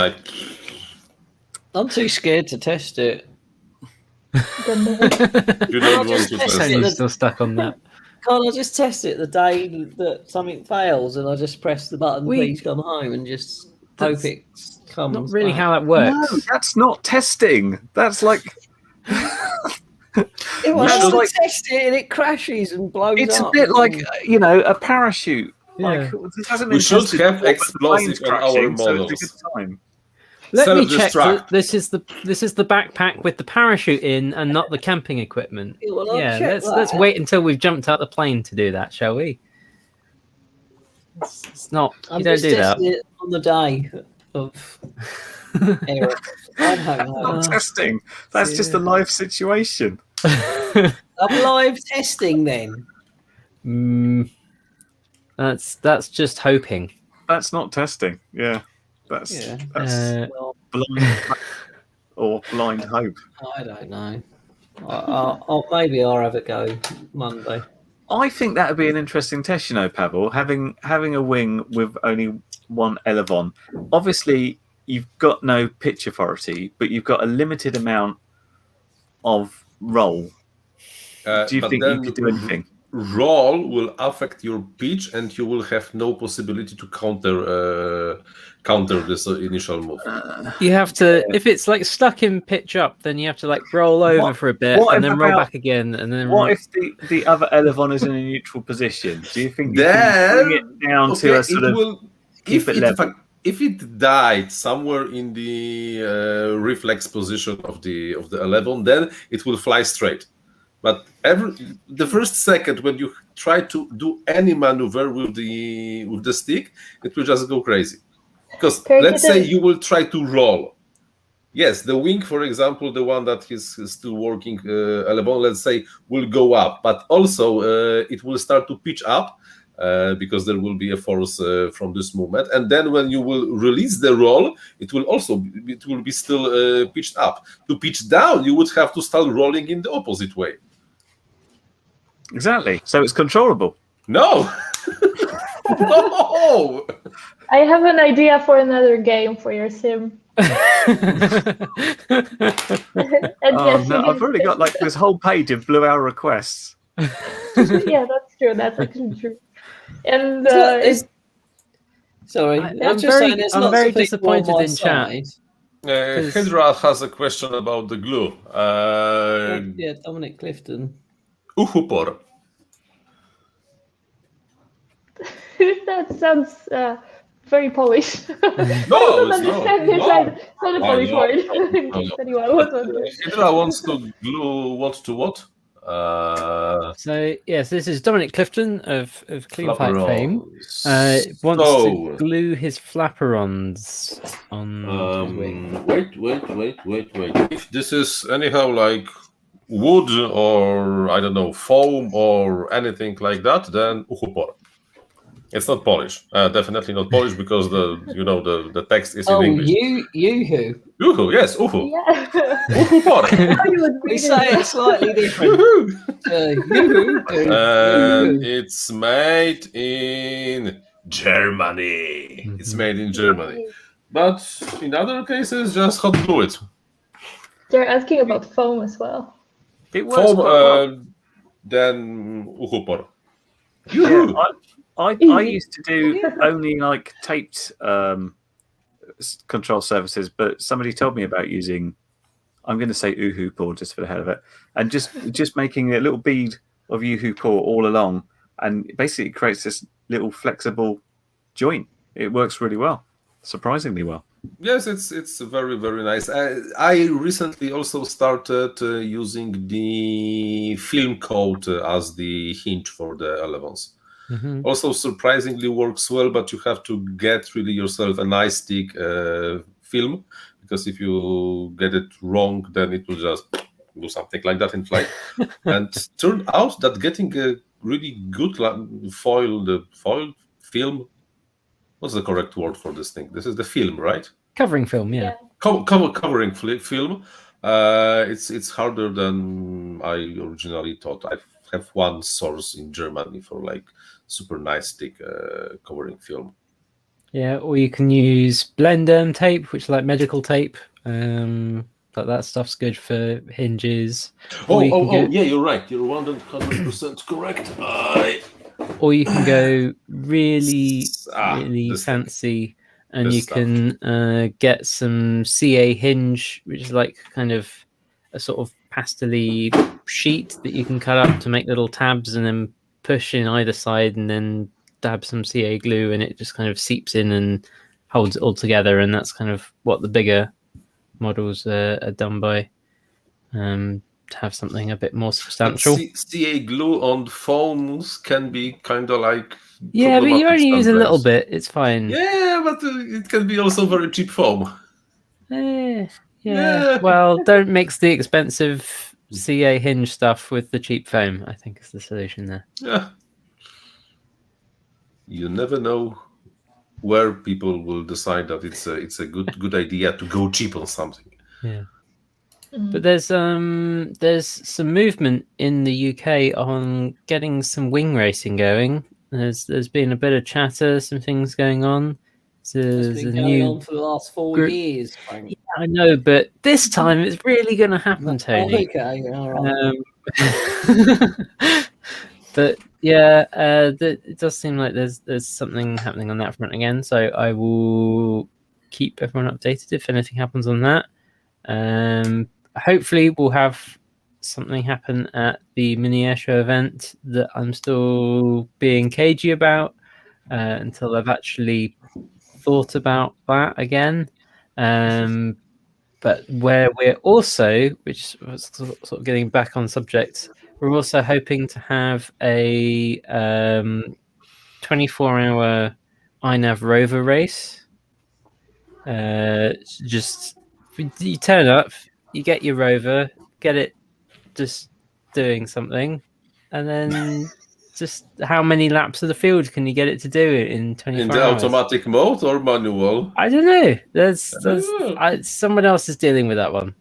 I'm too scared to test it. you don't want to Just test it. You're still stuck on that. Can't I just test it the day that something fails and I just press the button, We- please come home, and just hope That's it comes? Not really back? how that No, works. that's not testing. That's like If I That's want like- to test it and it crashes and blows it's a up. bit like a parachute. Like Yeah. this hasn't We been should tested have before, but the explosive plane's on our crashing, so models. it's a good time. Let me check. Self-destruct. This is the backpack with the parachute in, and not the camping equipment. Yeah, well, I'll Yeah, check let's that. wait until we've jumped out the plane to do that, shall we? It's not. I'm You don't just do that. testing it on the day of error. I don't That's know. not testing. That's just a live situation. I'm live testing then. That's just hoping. That's not testing. Yeah, that's Yeah. Well, blind or blind hope. I don't know. Maybe I'll have a go Monday. I think that would be an interesting test, Pavel, having a wing with only one elevon. Obviously, you've got no pitch authority, but you've got a limited amount of roll. Do you but think then you could do anything? Roll will affect your pitch, and you will have no possibility to counter this initial move. You have to, if it's like stuck in pitch up, then you have to like roll over for a bit what and then roll about- back again, and then What if the other elevon is in a neutral position? Do you think you Then- can bring it down to a sort of keep it level? If it died somewhere in the reflex position of the 11, then it will fly straight. But the first second when you try to do any maneuver with the stick, it will just go crazy. Because let's say you will try to roll. Yes, the wing, for example, the one that is still working, 11, let's say, will go up. But also it will start to pitch up because there will be a force from this movement. And then when you will release the roll, it will be still pitched up. To pitch down, you would have to start rolling in the opposite way. Exactly. So it's controllable. No. No. I have an idea for another game for your sim. And yes, No, I've already got like this whole page of Blue Hour requests. Yeah, that's true. That's actually true. And sorry, I'm just saying, there's I'm lots very of people disappointed on my in chat. side. Hydra has a question about the glue. Yeah, Dominic Clifton. Uhupor. that sounds very Polish. No, I don't it's understand not. this. No. It's not a Why Polish not? word. No, In case no. anyone was wondering. Hydra wants to glue what to what? So yes, this is Dominic Clifton of Clean Fight fame. Flaperons. Wants So, to glue his flaperons on his wing. wait. If this is anyhow like wood or I don't know, foam or anything like that, then Uhupor. It's not Polish. Definitely not Polish because the text is in English. Yoo-hoo. Uhu, yes, Uhu. Yeah. Uhupor. We say it slightly different. Yoo-hoo. It's made in Germany. It's made in Germany. But in other cases, just hot glue it. They're asking about foam as well. It works Foam, quite well. then Uhupor. Yeah, I used to do only like taped control surfaces, but somebody told me about using, I'm going to say Uhu core just for the hell of it, and just making a little bead of Uhu core all along, and basically it creates this little flexible joint. It works really well, surprisingly well. Yes, it's very, very nice. I recently also started using the film coat as the hinge for the 11s. Mm-hmm. Also surprisingly works well, but you have to get really yourself a nice thick film, because if you get it wrong, then it will just do something like that in flight. And turned out that getting a really good foil film, what's the correct word for this thing? This is the film, right? Covering film, yeah. Covering film. It's harder than I originally thought. I have one source in Germany for like super nice thick covering film. Yeah, or you can use Blendem tape, which is like medical tape. But that stuff's good for hinges. Yeah, you're right. You're 100% correct. Or you can go really this fancy, and This you stuff. can get some CA hinge, which is like kind of a sort of pastel-y sheet that you can cut up to make little tabs and then push in either side and then dab some CA glue, and it just kind of seeps in and holds it all together. And that's kind of what the bigger models are done by, to have something a bit more substantial. CA glue on foams can be kind of like Yeah, but you only use a little sometimes. bit. It's fine. Yeah, but it can be also very cheap foam. Yeah. Well, don't mix the expensive CA hinge stuff with the cheap foam, I think is the solution there. Yeah. You never know where people will decide that it's a good idea to go cheap on something. Yeah. But there's some movement in the UK on getting some wing racing going. There's been a bit of chatter, some things going on. It's been going on for the last 4 years, Frank. Yeah, I know, but this time it's really going to happen, Tony. Okay, all right. But yeah, it does seem like there's something happening on that front again. So I will keep everyone updated if anything happens on that. Hopefully we'll have something happen at the mini airshow event that I'm still being cagey about until I've actually thought about that again. But where we're also, which was sort of getting back on subject, we're also hoping to have a 24-hour INAV rover race. Just you turn up, you get your rover, get it just doing something, and then just how many laps of the field can you get it to do in 24 In the hours? automatic mode or manual? I don't know. Someone else is dealing with that one,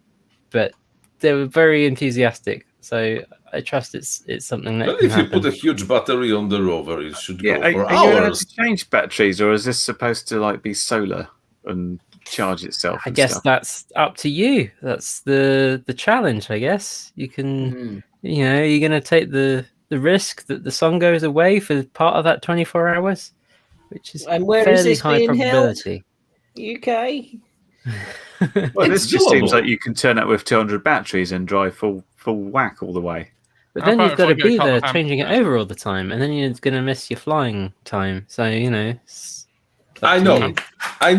but they were very enthusiastic. So I trust it's something that Well, can if you happen. put a huge battery on the rover, it should Yeah, go are for you allowed hours. to change batteries, or is this supposed to like be solar and charge itself? I And guess stuff? that's up to you. That's the challenge, I guess. You can, you're going to take the risk that the sun goes away for part of that 24 hours, which is And where is fairly this high being held? probability. UK. Well, It's this just seems doable. like you can turn up with 200 batteries and drive full whack all the way. But How then about you've if got I to get a be couple there of changing it hamsters? over all the time, and then you're going to miss your flying time. So, it's up I to know. you. I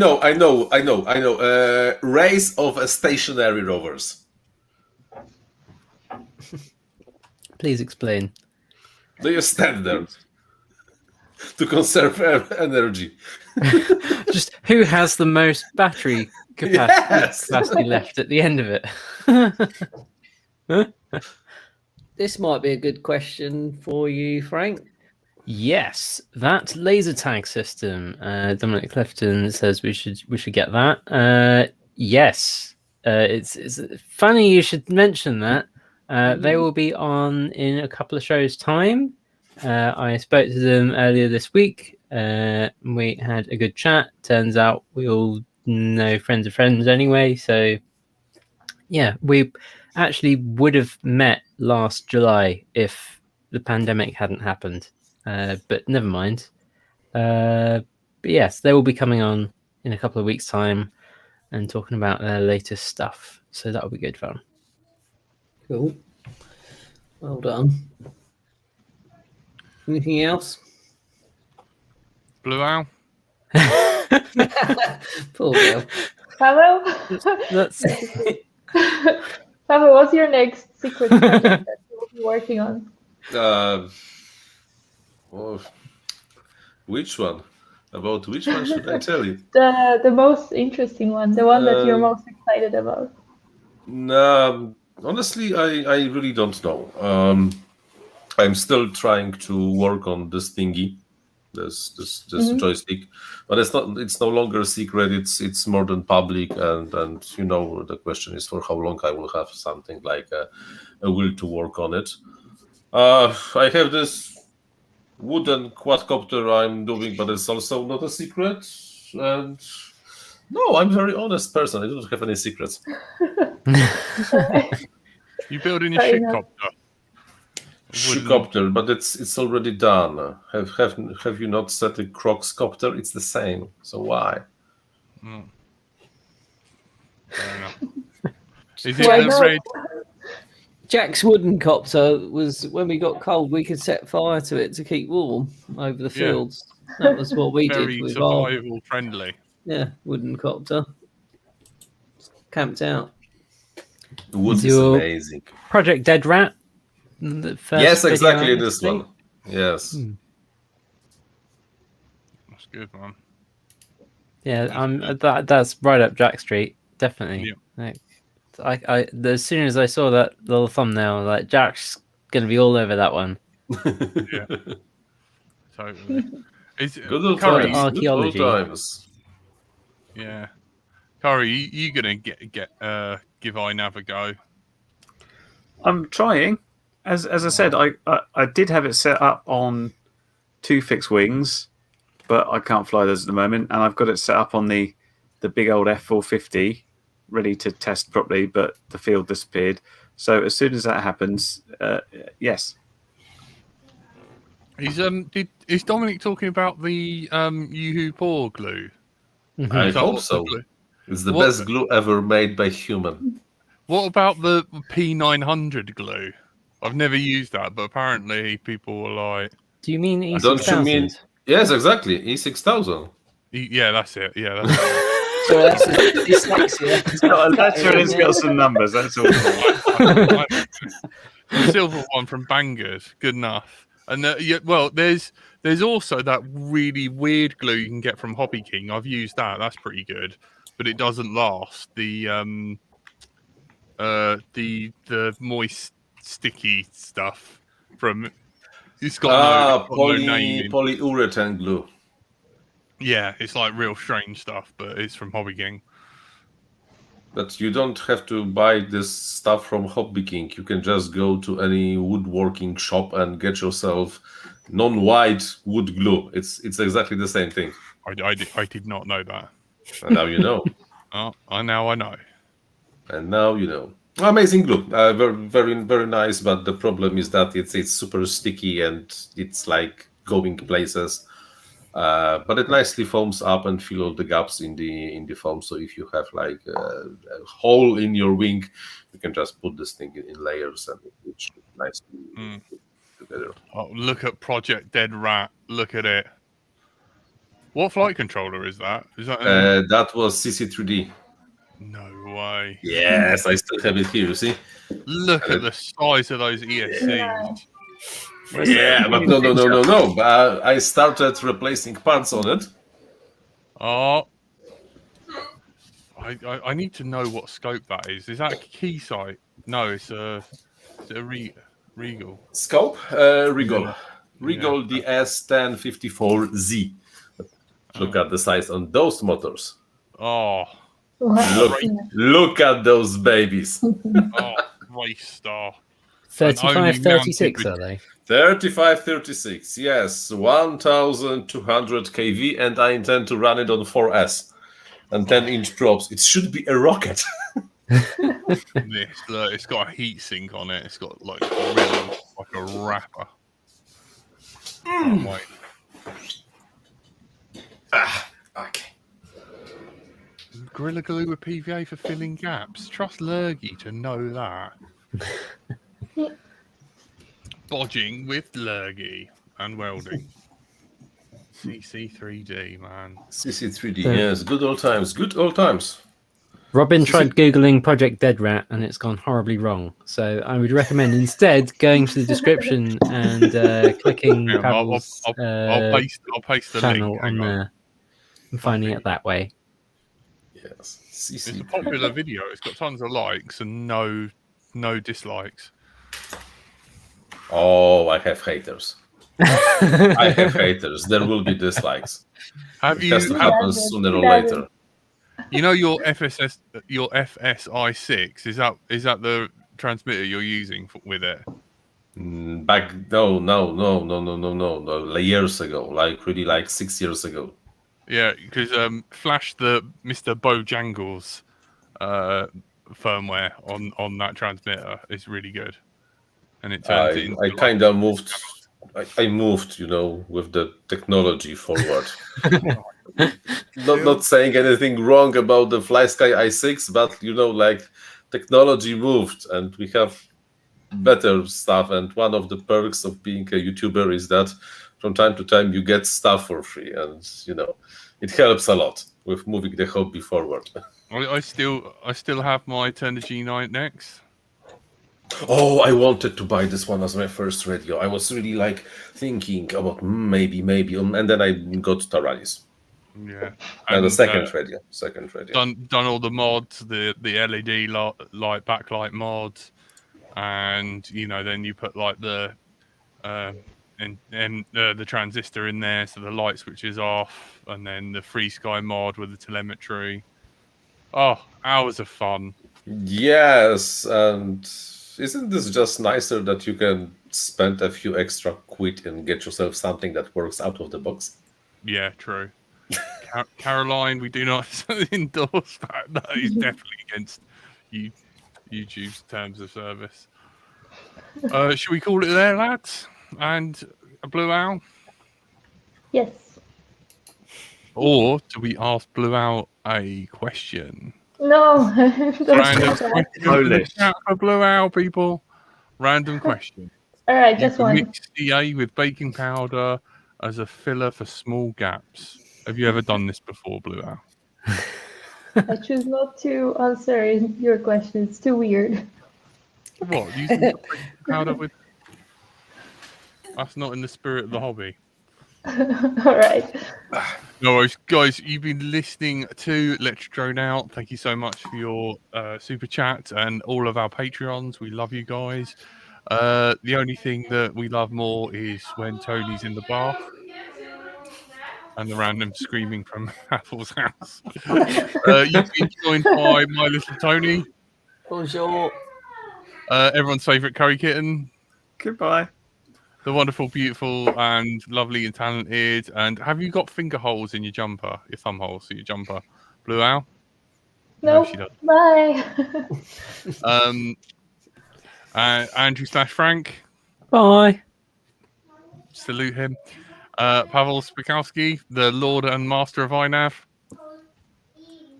know. Race of stationary rovers. Please explain. Do you stand there to conserve energy? Just who has the most battery Yes. capacity left at the end of it? This might be a good question for you, Frank. Yes, that laser tag system. Dominic Clifton says we should get that. Yes, it's funny you should mention that. They will be on in a couple of shows' time. I spoke to them earlier this week. We had a good chat. Turns out we all know friends of friends anyway. So yeah, we actually would have met last July if the pandemic hadn't happened. But never mind. But yes, they will be coming on in a couple of weeks' time and talking about their latest stuff. So that'll be good fun. Cool. Well done. Anything else? Blue Owl? Poor girl. Paweł? That's Paweł, what's your next secret project that you'll be working on? Which one? About which one should I tell you? The most interesting one, the one that you're most excited about. Honestly, I really don't know. I'm still trying to work on this thingy, this joystick, but it's no longer a secret. It's more than public, and the question is for how long I will have something like a will to work on it. I have this wooden quadcopter I'm doing, but it's also not a secret. And no, I'm a very honest person. I don't have any secrets. You building your Fair enough. shitcopter? Shitcopter, but it's already done. Have you not said a Crocscopter? It's the same. So why? Fair enough. Is Why it not? red? Jack's wooden copter was when we got cold, we could set fire to it to keep warm over the Yeah. fields. That was what we Very did with our survival friendly. wooden copter. Camped out. Wood is Your- amazing. Project Dead Rat. The first Yes, video exactly I this made. one. Yes. That's good, man. Yeah, that's right up Jack Street, definitely. Yeah. Like, I as soon as I saw that little thumbnail, like Jack's gonna be all over that one. Yeah. Totally. Is Good old Curry? times. Good old Archaeology. times. Yeah. Curry, you gonna get give iNav a go? I'm trying. As I said, I did have it set up on 2 fixed wings, but I can't fly those at the moment, and I've got it set up on the big old F450, ready to test properly, but the field disappeared. So as soon as that happens, yes. Is Dominic talking about the Yoo-hoo paw glue? I Is that hope what so. the glue- It's the What- best glue ever made by human. What about the P900 glue? I've never used that, but apparently people were like, Do you mean E6000? Don't you mean? Yes, exactly. E6000. yeah, that's it. Yeah, that's it. So that's dyslexia. It's got a letter and it's got some numbers. That's all. The silver one from Bangers, good enough. And there's also that really weird glue you can get from Hobby King. I've used that. That's pretty good, but it doesn't last. The moist, sticky stuff from. It's got no name. Polyurethane glue. Yeah, it's like real strange stuff, but it's from Hobby King. But you don't have to buy this stuff from Hobby King. You can just go to any woodworking shop and get yourself non-white wood glue. It's exactly the same thing. I did not know that. And now you know. Oh, I know. And now you know. Amazing glue. Very, very, very nice. But the problem is that it's super sticky and it's like going places. But it nicely foams up and fill all the gaps in the foam. So if you have like a hole in your wing, you can just put this thing in layers and it should nicely together. Oh, look at Project Dead Rat. Look at it. What flight controller is that? Is that? That was CC3D. No way. Yes, I still have it here. You see? Look at the size of those ESCs. Yeah, but no. I started replacing parts on it. Oh, I need to know what scope that is. Is that a Keysight? No, it's a Regal. Scope? Regal. Regal DS1054Z. Look at the size on those motors. Oh, Look at those babies. oh, race star. 3536 are they? 3536, yes, 1200 kV, and I intend to run it on 4S and 10-inch probes. It should be a rocket. It's got a heat sink on it. It's got like really like a wrapper. Oh, Okay. Gorilla Glue with PVA for filling gaps. Trust Lurgy to know that. Bodging with Lurgy and welding. CC3D, man. CC3D, yes, good old times. Robin tried Googling Project Dead Rat and it's gone horribly wrong. So I would recommend instead going to the description and clicking Pavel's I'll paste the channel link on there and finding it that way. Yes. It's a popular video. It's got tons of likes and no dislikes. Oh, I have haters. I have haters. There will be dislikes. It has to happen sooner or later. You know your FSI6 is that the transmitter you're using with it? Back no, years ago, like 6 years ago. Yeah, because flash the Mr. Bojangles firmware on that transmitter is really good, and it turns it into. I kind of moved. I moved, with the technology forward. Not saying anything wrong about the FlySky i6, but technology moved, and we have better stuff. And one of the perks of being a YouTuber is that from time to time you get stuff for free, and it helps a lot with moving the hobby forward. I still have my Turner G9X. Oh, I wanted to buy this one as my first radio. I was really thinking about maybe, and then I got Taranis. Yeah, and the second radio. Done all the mods, the LED light backlight mods, and then you put the transistor in there, so the light switch is off, and then the Free Sky mod with the telemetry. Oh, hours of fun. Yes, and isn't this just nicer that you can spend a few extra quid and get yourself something that works out of the box? Yeah, true. Caroline, we do not endorse that. That is definitely against YouTube's terms of service. Should we call it there, lads? And a Blue Owl? Yes. Or do we ask Blue Owl a question? No. Random question for Blue Owl, people. Random question. All right, just one. Mix CA with baking powder as a filler for small gaps. Have you ever done this before, Blue Owl? I choose not to answer your question. It's too weird. What? Using baking powder with... That's not in the spirit of the hobby. All right. No worries. Guys, you've been listening to Let's Drone Out. Thank you so much for your super chat and all of our Patreons. We love you guys. The only thing that we love more is when Tony's in the bath. and the random screaming from Apple's house. You've been joined by my little Tony. Bonjour. Everyone's favourite curry kitten. Goodbye. The wonderful, beautiful, and lovely and talented. And have you got finger holes in your jumper? Your thumb holes in your jumper? Blue Owl? No, she doesn't. bye. Andrew / Frank. Bye. Salute him. Paweł Spikowski, the Lord and Master of INAV.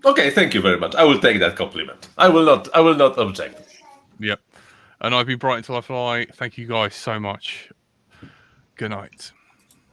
Okay, thank you very much. I will take that compliment. I will not object. Yep. And I've been Bright Until I Fly. Thank you guys so much. Good night.